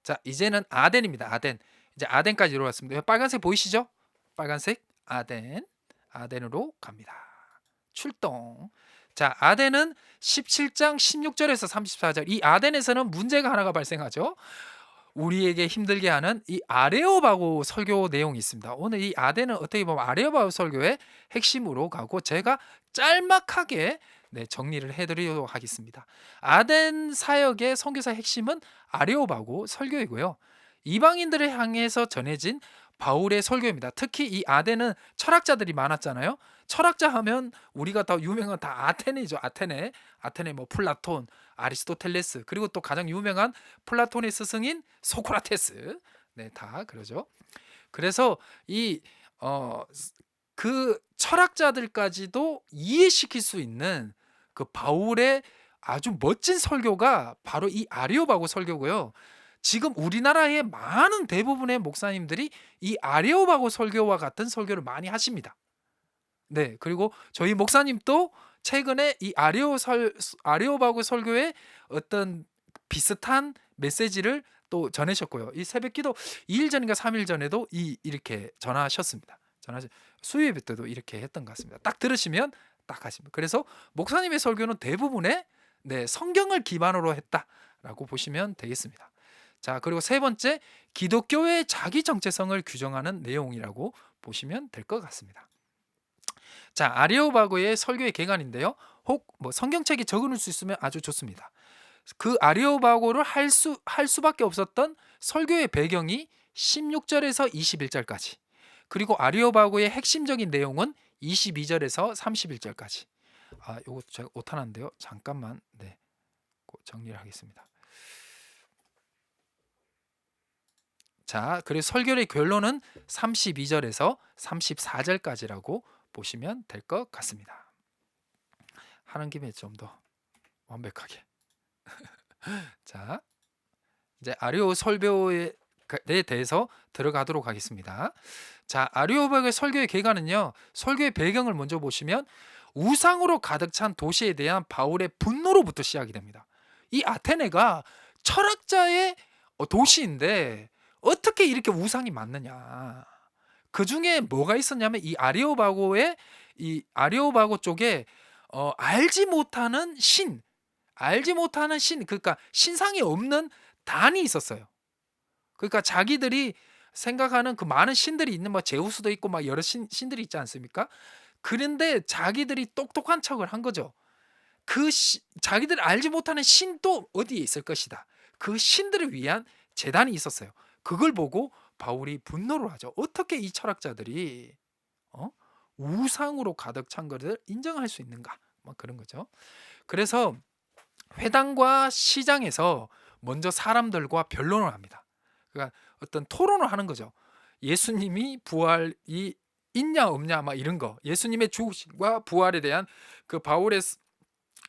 자, 이제는 아덴입니다. 아덴. 이제 아덴까지 이루어졌습니다. 빨간색 보이시죠? 빨간색 아덴으로 갑니다. 출동. 자, 아덴은 17장 16절에서 34절. 이 아덴에서는 문제가 하나가 발생하죠. 우리에게 힘들게 하는 이 아레오바고 설교 내용이 있습니다. 오늘 이 아덴은 어떻게 보면 아레오바고 설교의 핵심으로 가고 제가 짤막하게 정리를 해드리도록 하겠습니다. 아덴 사역의 선교사 핵심은 아레오바고 설교이고요. 이방인들을 향해서 전해진 바울의 설교입니다. 특히 이 아덴은 철학자들이 많았잖아요. 철학자 하면 우리가 더 유명한 다 아테네죠. 아테네 뭐 플라톤, 아리스토텔레스, 그리고 또 가장 유명한 플라톤의 스승인 소크라테스. 네, 다 그러죠. 그래서 이 그 철학자들까지도 이해시킬 수 있는 그 바울의 아주 멋진 설교가 바로 이 아리오바고 설교고요. 지금 우리나라의 많은 대부분의 목사님들이 이 아리오바고 설교와 같은 설교를 많이 하십니다. 네, 그리고 저희 목사님도 최근에 이 아리오바고 설교의 어떤 비슷한 메시지를 또 전하셨고요. 이 새벽기도 2일 전인가 3일 전에도 이렇게 전하셨습니다. 수요일 때도 이렇게 했던 것 같습니다. 딱 들으시면 딱 하십니다. 그래서 목사님의 설교는 대부분의 성경을 기반으로 했다라고 보시면 되겠습니다. 자, 그리고 세 번째, 기독교의 자기 정체성을 규정하는 내용이라고 보시면 될 것 같습니다. 자, 아리오바고의 설교의 개관인데요. 혹 뭐 성경책에 적어놓을 수 있으면 아주 좋습니다. 그 아리오바고를 할 수밖에 없었던 설교의 배경이 16절에서 21절까지. 그리고 아리오바고의 핵심적인 내용은 22절에서 31절까지. 요거 제가 오타난데요. 잠깐만. 정리를 하겠습니다. 자, 그리고 설교의 결론은 32절에서 34절까지라고 보시면 될 것 같습니다. 하는 김에 좀 더 완벽하게. 자, 이제 아리오 설교에 대해서 들어가도록 하겠습니다. 자, 아리오바고의 설교의 개관은요, 설교의 배경을 먼저 보시면 우상으로 가득 찬 도시에 대한 바울의 분노로부터 시작이 됩니다. 이 아테네가 철학자의 도시인데 어떻게 이렇게 우상이 많느냐. 그 중에 뭐가 있었냐면 이 아리오바고 쪽에 알지 못하는 신, 그러니까 신상이 없는 단이 있었어요. 그러니까 자기들이 생각하는 그 많은 신들이 있는 뭐 제우스도 있고 막 여러 신들이 있지 않습니까? 그런데 자기들이 똑똑한 척을 한 거죠. 자기들 알지 못하는 신도 어디에 있을 것이다. 그 신들을 위한 제단이 있었어요. 그걸 보고 바울이 분노를 하죠. 어떻게 이 철학자들이 우상으로 가득 찬 것을 인정할 수 있는가? 뭐 그런 거죠. 그래서 회당과 시장에서 먼저 사람들과 변론을 합니다. 그러니까 어떤 토론을 하는 거죠. 예수님이 부활이 있냐 없냐 막 이런 거. 예수님의 죽으심과 부활에 대한 그 바울의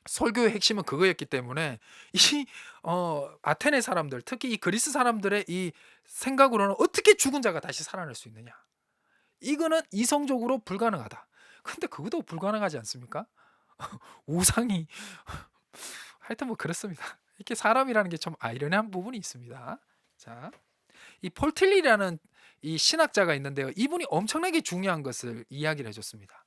설교의 핵심은 그거였기 때문에 이 아테네 사람들, 특히 이 그리스 사람들의 이 생각으로는 어떻게 죽은 자가 다시 살아날 수 있느냐? 이거는 이성적으로 불가능하다. 근데 그것도 불가능하지 않습니까? 우상이 하여튼 뭐 그렇습니다. 이렇게 사람이라는 게 좀 아이러니한 부분이 있습니다. 자, 이 폴틸리라는 이 신학자가 있는데요. 이분이 엄청나게 중요한 것을 이야기를 해줬습니다.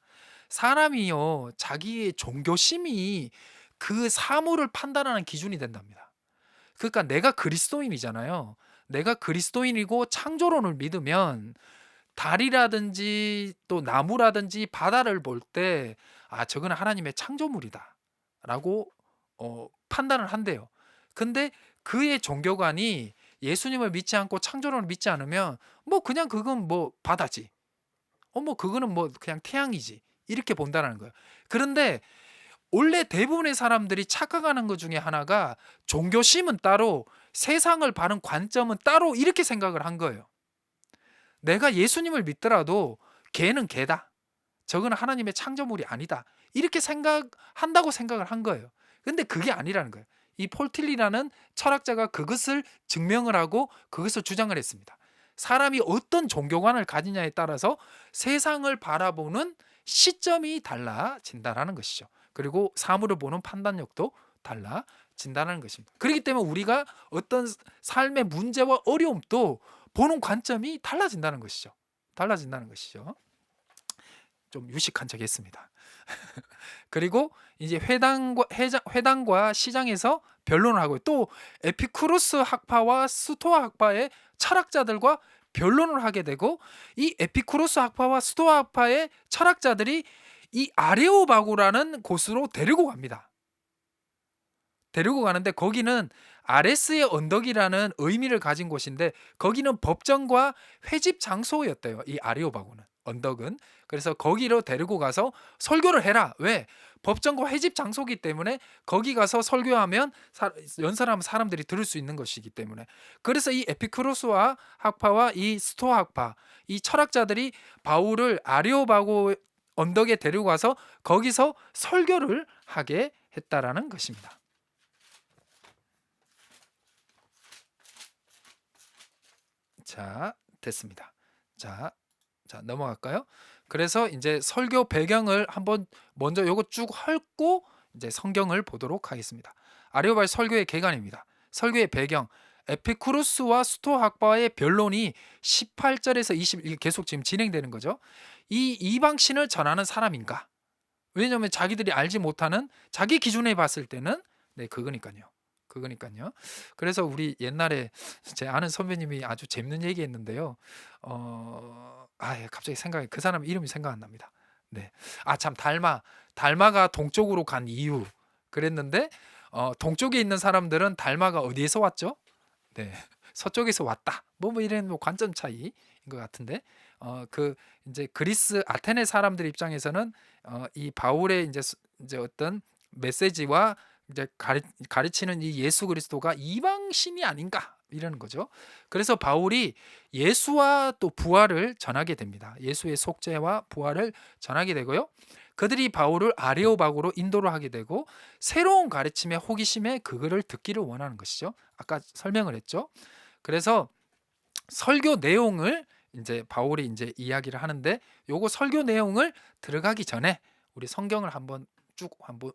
사람이요, 자기의 종교심이 그 사물을 판단하는 기준이 된답니다. 그러니까 내가 그리스도인이잖아요. 내가 그리스도인이고 창조론을 믿으면 달이라든지 또 나무라든지 바다를 볼 때 저건 하나님의 창조물이다 라고 판단을 한대요. 근데 그의 종교관이 예수님을 믿지 않고 창조론을 믿지 않으면 뭐 그냥 그건 뭐 바다지, 뭐 그거는 뭐 그냥 태양이지, 이렇게 본다는 거예요. 그런데 원래 대부분의 사람들이 착각하는 것 중에 하나가 종교심은 따로 세상을 바는 관점은 따로 이렇게 생각을 한 거예요. 내가 예수님을 믿더라도 걔는 걔다, 저건 하나님의 창조물이 아니다, 이렇게 한다고 생각을 한 거예요. 근데 그게 아니라는 거예요. 이 폴틸리라는 철학자가 그것을 증명을 하고 그것을 주장을 했습니다. 사람이 어떤 종교관을 가지냐에 따라서 세상을 바라보는 시점이 달라진다라는 것이죠. 그리고 사물을 보는 판단력도 달라진다. 달라진다는 것입니다. 그렇기 때문에 우리가 어떤 삶의 문제와 어려움도 보는 관점이 달라진다는 것이죠. 달라진다는 것이죠. 좀 유식한 척 했습니다. 그리고 이제 회당과 시장에서 변론을 하고, 또 에피쿠로스 학파와 스토아 학파의 철학자들과 변론을 하게 되고, 이 에피쿠로스 학파와 스토아 학파의 철학자들이 이 아레오바고라는 곳으로 데리고 갑니다. 데리고 가는데 거기는 아레스의 언덕이라는 의미를 가진 곳인데, 거기는 법정과 회집 장소였대요. 이 아레오바고는, 언덕은. 그래서 거기로 데리고 가서 설교를 해라. 왜? 법정과 회집 장소이기 때문에 거기 가서 설교하면 연설하면 사람들이 들을 수 있는 것이기 때문에. 그래서 이 에피쿠로스와 학파와 이 스토아 학파, 이 철학자들이 바울을 아레오바고 언덕에 데리고 가서 거기서 설교를 하게 했다라는 것입니다. 자, 됐습니다. 자, 넘어갈까요? 그래서 이제 설교 배경을 한번 먼저 요거 쭉 훑고 이제 성경을 보도록 하겠습니다. 아레오바의 설교의 개관입니다. 설교의 배경, 에피쿠로스와 스토아 학파의 변론이 18절에서 20, 계속 지금 진행되는 거죠. 이 이방신을 전하는 사람인가? 왜냐하면 자기들이 알지 못하는, 자기 기준에 봤을 때는, 네, 그거니까요. 그래서 우리 옛날에 제 아는 선배님이 아주 재밌는 얘기했는데요. 갑자기 그 사람 이름이 생각 안 납니다. 네, 참, 달마가 동쪽으로 간 이유 그랬는데, 동쪽에 있는 사람들은 달마가 어디에서 왔죠? 네, 서쪽에서 왔다. 뭐 이런 관점 차이인 것 같은데, 그 이제 그리스 아테네 사람들 입장에서는 이 바울의 이제 어떤 메시지와 이제 가르치는 이 예수 그리스도가 이방신이 아닌가 이러는 거죠. 그래서 바울이 예수와 또 부활을 전하게 됩니다. 예수의 속죄와 부활을 전하게 되고요. 그들이 바울을 아레오바고로 인도를 하게 되고, 새로운 가르침의 호기심에 그거를 듣기를 원하는 것이죠. 아까 설명을 했죠. 그래서 설교 내용을 이제 바울이 이제 이야기를 하는데, 요거 설교 내용을 들어가기 전에 우리 성경을 한번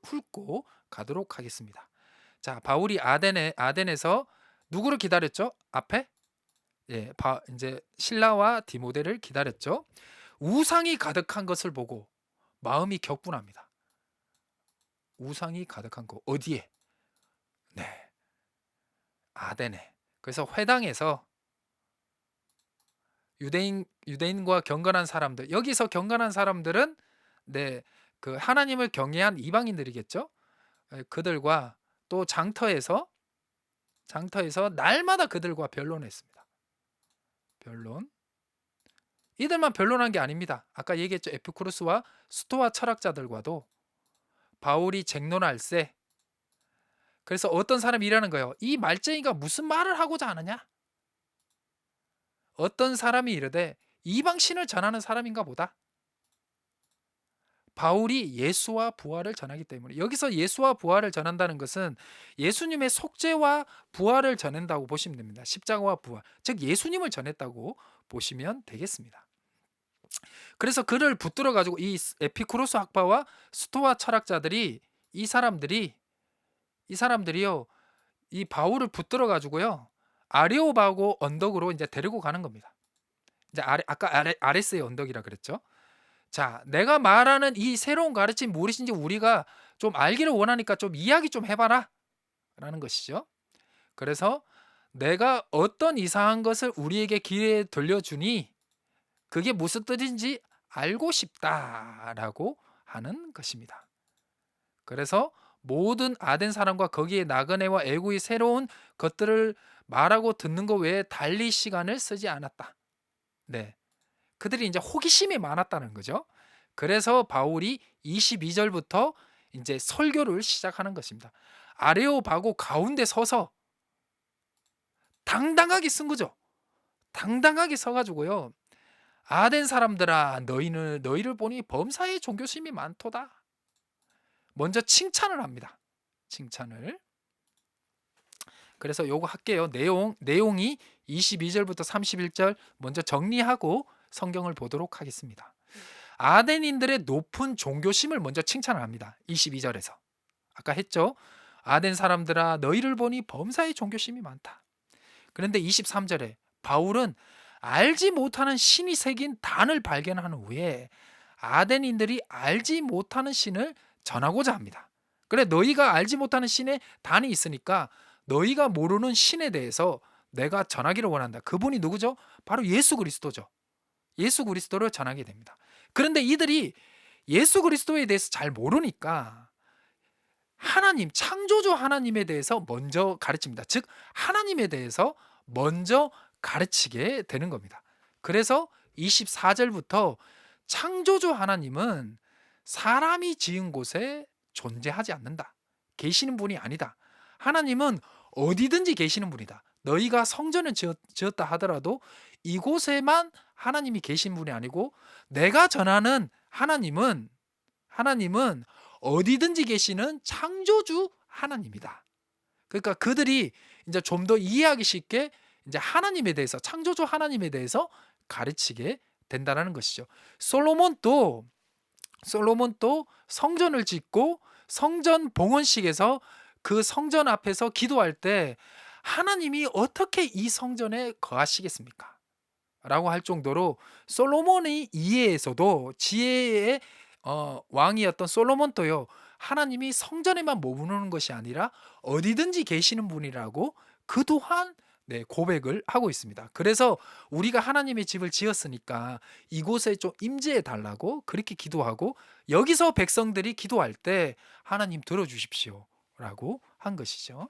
훑고 가도록 하겠습니다. 자, 바울이 아덴에서 누구를 기다렸죠? 앞에 이제 실라와 디모데를 기다렸죠. 우상이 가득한 것을 보고 마음이 격분합니다. 우상이 가득한 거 어디에? 네, 아덴에. 그래서 회당에서 유대인과 경건한 사람들, 여기서 경건한 사람들은 그 하나님을 경외한 이방인들이겠죠. 그들과 또 장터에서 날마다 그들과 변론했습니다. 변론. 이들만 변론한 게 아닙니다. 아까 얘기했죠. 에피쿠로스와 스토아 철학자들과도 바울이 쟁론할세. 그래서 어떤 사람이 이라는 거예요. 이 말쟁이가 무슨 말을 하고자 하느냐? 어떤 사람이 이르되 이방신을 전하는 사람인가 보다. 바울이 예수와 부활을 전하기 때문에, 여기서 예수와 부활을 전한다는 것은 예수님의 속죄와 부활을 전한다고 보시면 됩니다. 십자가와 부활, 즉 예수님을 전했다고 보시면 되겠습니다. 그래서 그를 붙들어 가지고 이 에피쿠로스 학파와 스토아 철학자들이, 이 사람들이요, 이 바울을 붙들어 가지고요, 아레오바고 언덕으로 이제 데리고 가는 겁니다. 이제 아까 아레스의 언덕이라 그랬죠. 자, 내가 말하는 이 새로운 가르침 무엇인지 우리가 좀 알기를 원하니까 좀 이야기 좀 해봐라 라는 것이죠. 그래서 내가 어떤 이상한 것을 우리에게 귀에 들려주니 그게 무슨 뜻인지 알고 싶다라고 하는 것입니다. 그래서 모든 아덴 사람과 거기에 나그네와 애구의 새로운 것들을 말하고 듣는 것 외에 달리 시간을 쓰지 않았다. 네, 그들이 이제 호기심이 많았다는 거죠. 그래서 바울이 22절부터 이제 설교를 시작하는 것입니다. 아레오바고 가운데 서서 당당하게 쓴 거죠. 당당하게 서가지고요, 아덴 사람들아, 너희를 보니 범사에 종교심이 많도다. 먼저 칭찬을 합니다. 칭찬을. 그래서 요거 할게요. 내용이 22절부터 31절 먼저 정리하고 성경을 보도록 하겠습니다. 아덴인들의 높은 종교심을 먼저 칭찬을 합니다. 22절에서. 아까 했죠. 아덴 사람들아 너희를 보니 범사에 종교심이 많다. 그런데 23절에 바울은 알지 못하는 신이 새긴 단을 발견한 후에 아덴인들이 알지 못하는 신을 전하고자 합니다. 그래, 너희가 알지 못하는 신의 단이 있으니까 너희가 모르는 신에 대해서 내가 전하기를 원한다. 그분이 누구죠? 바로 예수 그리스도죠. 예수 그리스도를 전하게 됩니다. 그런데 이들이 예수 그리스도에 대해서 잘 모르니까 하나님, 창조주 하나님에 대해서 먼저 가르칩니다. 즉 하나님에 대해서 먼저 가르치게 되는 겁니다. 그래서 24절부터 창조주 하나님은 사람이 지은 곳에 존재하지 않는다. 계시는 분이 아니다. 하나님은 어디든지 계시는 분이다. 너희가 성전을 지었다 하더라도 이곳에만 하나님이 계신 분이 아니고 내가 전하는 하나님은 어디든지 계시는 창조주 하나님이다. 그러니까 그들이 이제 좀 더 이해하기 쉽게 이제 하나님에 대해서, 창조주 하나님에 대해서 가르치게 된다는 것이죠. 솔로몬도 성전을 짓고 성전 봉헌식에서 그 성전 앞에서 기도할 때 하나님이 어떻게 이 성전에 거하시겠습니까? 라고 할 정도로 솔로몬의 이해에서도 지혜의 왕이었던 솔로몬도요, 하나님이 성전에만 머무르는 것이 아니라 어디든지 계시는 분이라고 그 또한 고백을 하고 있습니다. 그래서 우리가 하나님의 집을 지었으니까 이곳에 좀 임재해 달라고 그렇게 기도하고, 여기서 백성들이 기도할 때 하나님 들어주십시오 라고 한 것이죠.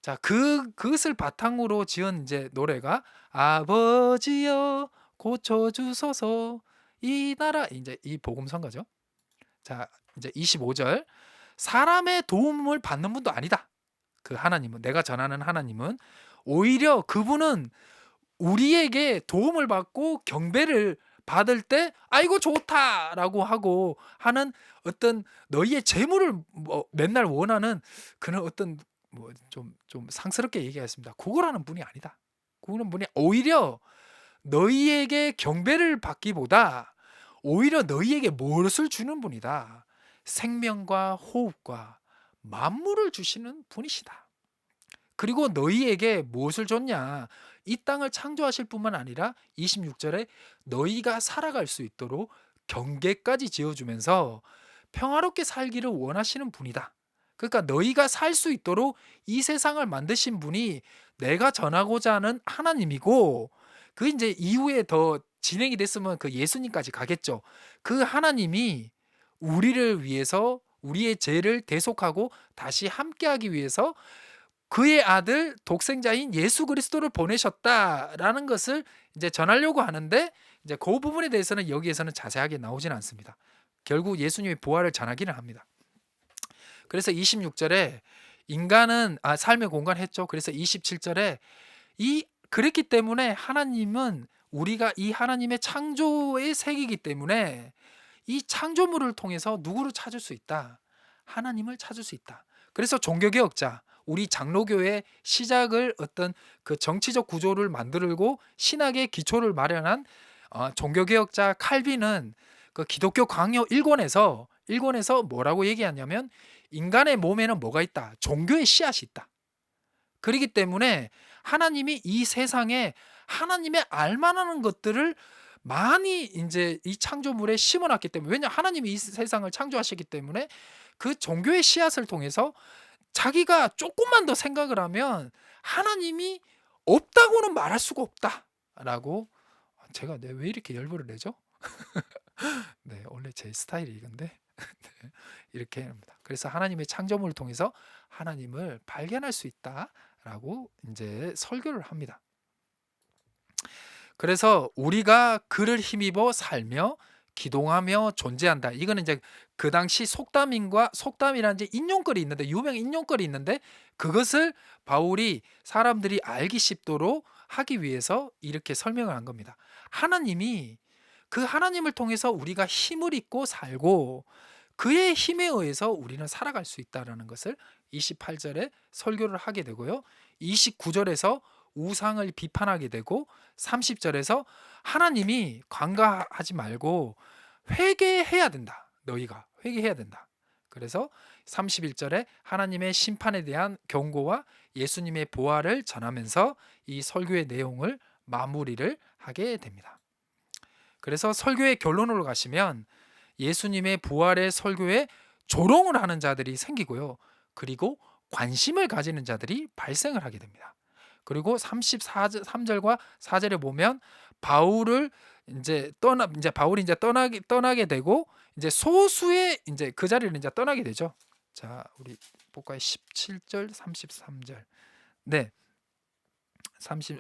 자, 그것을 바탕으로 지은 이제 노래가 아버지여 고쳐주소서 이 나라, 이제 이 복음성가죠. 자, 이제 25절, 사람의 도움을 받는 분도 아니다. 그 하나님은, 내가 전하는 하나님은 오히려 그분은 우리에게 도움을 받고 경배를 받을 때 아이고 좋다라고 하고 하는 어떤 너희의 재물을 맨날 원하는 그런 어떤 좀 상스럽게 얘기하겠습니다. 구걸하는 분이 아니다. 구걸하는 분이 오히려 너희에게 경배를 받기보다 오히려 너희에게 무엇을 주는 분이다. 생명과 호흡과 만물을 주시는 분이시다. 그리고 너희에게 무엇을 줬냐? 이 땅을 창조하실 뿐만 아니라 26절에 너희가 살아갈 수 있도록 경계까지 지어주면서 평화롭게 살기를 원하시는 분이다. 그러니까 너희가 살 수 있도록 이 세상을 만드신 분이 내가 전하고자 하는 하나님이고, 그 이제 이후에 더 진행이 됐으면 그 예수님까지 가겠죠. 그 하나님이 우리를 위해서 우리의 죄를 대속하고 다시 함께하기 위해서 그의 아들 독생자인 예수 그리스도를 보내셨다라는 것을 이제 전하려고 하는데, 이제 그 부분에 대해서는 여기에서는 자세하게 나오지는 않습니다. 결국 예수님의 부활을 전하기는 합니다. 그래서 26절에 인간은 삶의 공간 했죠. 그래서 27절에 그랬기 때문에 하나님은 우리가 이 하나님의 창조의 세계이기 때문에 이 창조물을 통해서 누구를 찾을 수 있다? 하나님을 찾을 수 있다. 그래서 종교개혁자, 우리 장로교의 시작을 어떤 그 정치적 구조를 만들고 신학의 기초를 마련한 종교개혁자 칼빈은 그 기독교 강요 1권에서 뭐라고 얘기하냐면 인간의 몸에는 뭐가 있다? 종교의 씨앗이 있다. 그렇기 때문에 하나님이 이 세상에 하나님의 알만한 것들을 많이 이제 이 창조물에 심어놨기 때문에, 왜냐 하나님이 이 세상을 창조하시기 때문에 그 종교의 씨앗을 통해서 자기가 조금만 더 생각을 하면 하나님이 없다고는 말할 수가 없다라고. 제가 왜 이렇게 열불을 내죠? 네, 원래 제 스타일이 이건데 네, 이렇게 합니다. 그래서 하나님의 창조물을 통해서 하나님을 발견할 수 있다라고 이제 설교를 합니다. 그래서 우리가 그를 힘입어 살며 기동하며 존재한다. 이거는 이제 그 당시 속담이라는 이제 인용글이 있는데, 유명 인용글이 있는데, 그것을 바울이 사람들이 알기 쉽도록 하기 위해서 이렇게 설명을 한 겁니다. 하나님이, 그 하나님을 통해서 우리가 힘을 입고 살고 그의 힘에 의해서 우리는 살아갈 수 있다는 것을 28절에 설교를 하게 되고요. 29절에서 우상을 비판하게 되고, 30절에서 하나님이 관가하지 말고 회개해야 된다. 너희가 회개해야 된다. 그래서 31절에 하나님의 심판에 대한 경고와 예수님의 부활을 전하면서 이 설교의 내용을 마무리를 하게 됩니다. 그래서 설교의 결론으로 가시면 예수님의 부활의 설교에 조롱을 하는 자들이 생기고요. 그리고 관심을 가지는 자들이 발생을 하게 됩니다. 그리고 33절과 4절에 보면 바울을 이제 바울이 이제 떠나게 되고 이제 소수의 이제 그 자리를 이제 떠나게 되죠. 자, 우리 볼까요? 17절, 33절. 네.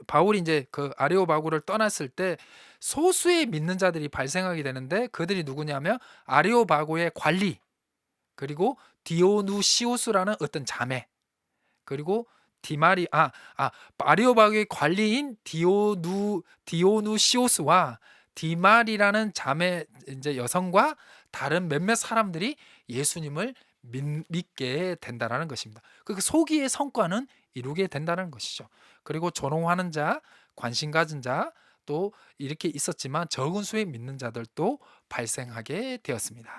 바울이 이제 그 아레오바고를 떠났을 때 소수의 믿는 자들이 발생하게 되는데 그들이 누구냐면 아레오바고의 관리, 그리고 디오누시우스라는 어떤 자매, 그리고 아레오바고의 관리인 디오누시오스와 디말이라는 자매 이제 여성과 다른 몇몇 사람들이 예수님을 믿게 된다라는 것입니다. 그 소기의 성과는 이루게 된다는 것이죠. 그리고 조롱하는 자, 관심 가진 자, 또 이렇게 있었지만 적은 수의 믿는 자들도 발생하게 되었습니다.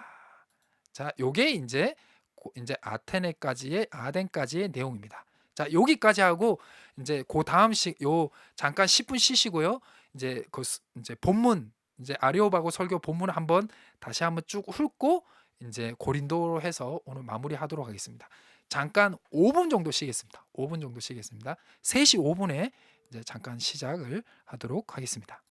자, 요게 이제 아덴까지의 내용입니다. 자, 여기까지 하고 이제 그 다음 요 잠깐 10분 쉬시고요. 이제 본문 이제 아레오바고 설교 본문을 다시 한번 쭉 훑고 이제 고린도로 해서 오늘 마무리하도록 하겠습니다. 잠깐 5분 정도 쉬겠습니다. 5분 정도 쉬겠습니다. 3시 5분에 이제 잠깐 시작을 하도록 하겠습니다.